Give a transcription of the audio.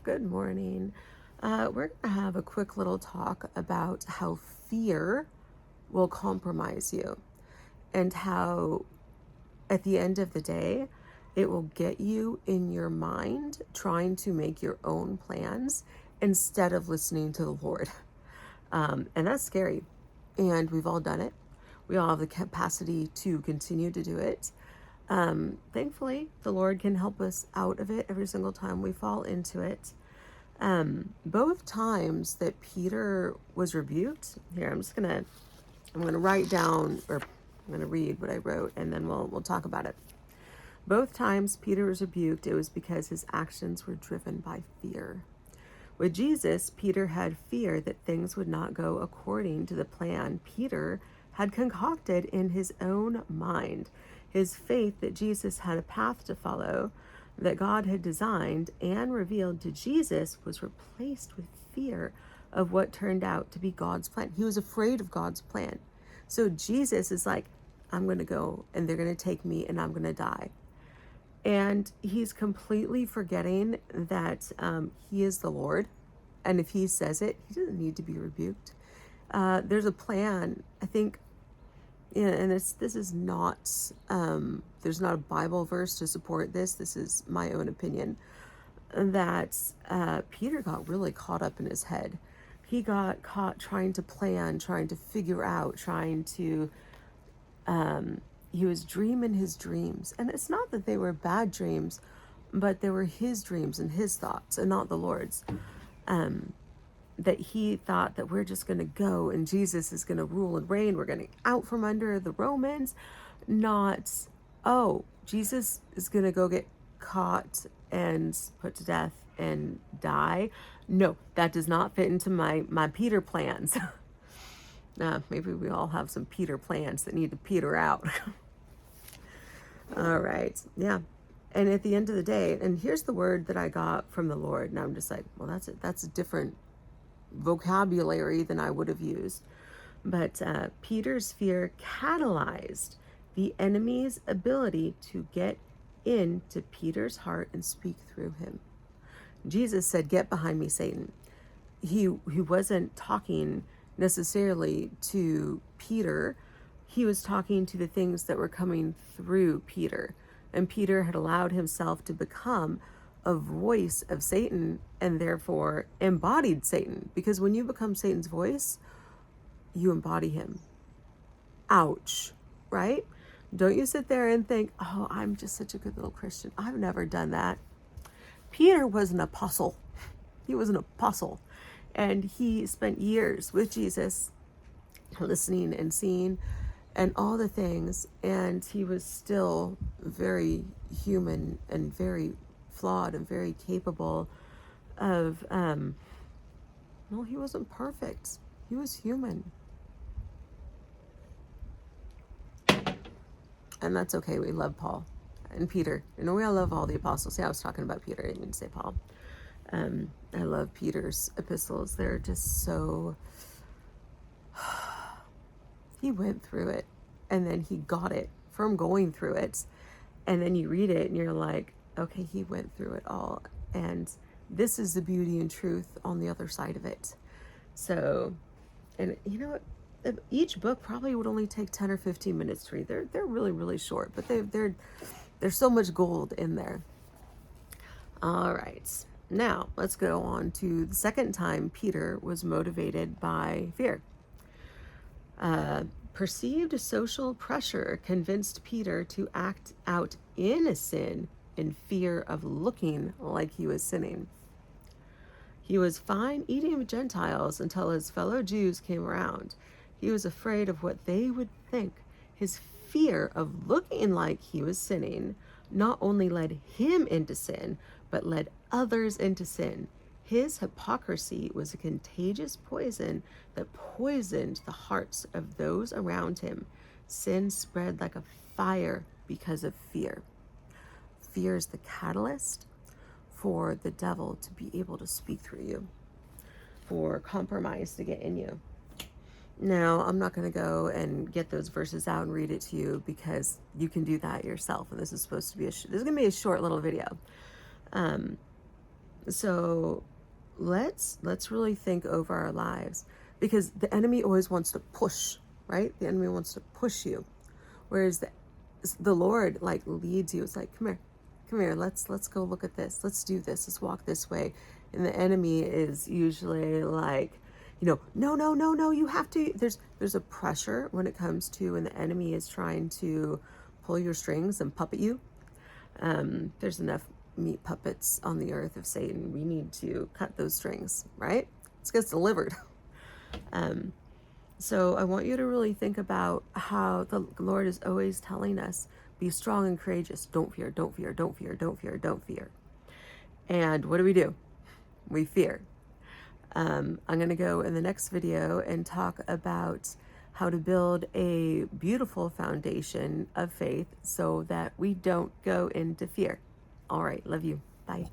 Good morning. We're going to have a quick little talk about how fear will compromise you and how, at the end of the day, it will get you in your mind trying to make your own plans instead of listening to the Lord. And that's scary. And we've all done it. We all have the capacity to continue to do it. Thankfully, the Lord can help us out of it every single time we fall into it. Both times that Peter was rebuked, here I'm gonna write down, or I'm gonna read what I wrote, and then we'll talk about it. Both times Peter was rebuked, it was because his actions were driven by fear. With Jesus, Peter had fear that things would not go according to the plan Peter had concocted in his own mind. His faith that Jesus had a path to follow, that God had designed and revealed to Jesus, was replaced with fear of what turned out to be God's plan. He was afraid of God's plan. So Jesus is like, I'm going to go and they're going to take me and I'm going to die. And he's completely forgetting that he is the Lord. And if he says it, he doesn't need to be rebuked. There's a plan, I think, and this is not, there's not a Bible verse to support this. This is my own opinion, that Peter got really caught up in his head. He got caught trying to plan, trying to figure out, trying to, he was dreaming his dreams. And it's not that they were bad dreams, but they were his dreams and his thoughts and not the Lord's. That he thought that we're just going to go and Jesus is going to rule and reign. We're going to out from under the Romans. Not, oh, Jesus is going to go get caught and put to death and die. No, that does not fit into my Peter plans. Maybe we all have some Peter plans that need to peter out. All right. Yeah. And at the end of the day, and here's the word that I got from the Lord. And I'm just like, well, that's a different vocabulary than I would have used. But Peter's fear catalyzed the enemy's ability to get into Peter's heart and speak through him. Jesus said, "Get behind me, Satan." He wasn't talking necessarily to Peter. He was talking to the things that were coming through Peter. And Peter had allowed himself to become a voice of Satan and therefore embodied Satan. Because when you become Satan's voice, you embody him. Ouch, right? Don't you sit there and think, oh, I'm just such a good little Christian. I've never done that. Peter was an apostle. He was an apostle. And he spent years with Jesus, listening and seeing and all the things. And he was still very human and very flawed and very capable of, well, he wasn't perfect. He was human. And that's okay. We love Paul and Peter. You know, we all love all the apostles. See, I was talking about Peter. I didn't mean to say Paul. I love Peter's epistles. They're just so... He went through it. And then he got it from going through it. And then you read it and you're like, okay, he went through it all. And this is the beauty and truth on the other side of it. So, and you know what? Each book probably would only take 10 or 15 minutes to read. They're really, really short, but there's so much gold in there. All right. Now, let's go on to the second time Peter was motivated by fear. Perceived social pressure convinced Peter to act out in a sin in fear of looking like he was sinning. He was fine eating with Gentiles until his fellow Jews came around. He was afraid of what they would think. His fear of looking like he was sinning not only led him into sin, but led others into sin. His hypocrisy was a contagious poison that poisoned the hearts of those around him. Sin spread like a fire because of fear. Fear is the catalyst for the devil to be able to speak through you, for compromise to get in you. Now, I'm not going to go and get those verses out and read it to you because you can do that yourself. And this is supposed to be this is going to be a short little video. So let's really think over our lives, because the enemy always wants to push, right? The enemy wants to push you, whereas the Lord like leads you. It's like, come here, let's go look at this, let's do this, let's walk this way. And the enemy is usually like, no, no, no, no, you have to. There's a pressure when it comes to when the enemy is trying to pull your strings and puppet you. There's enough meat puppets on the earth of Satan. We need to cut those strings, right? Let's get delivered. So I want you to really think about how the Lord is always telling us, be strong and courageous. Don't fear, don't fear, don't fear, don't fear, don't fear. And what do? We fear. I'm going to go in the next video and talk about how to build a beautiful foundation of faith so that we don't go into fear. All right. Love you. Bye.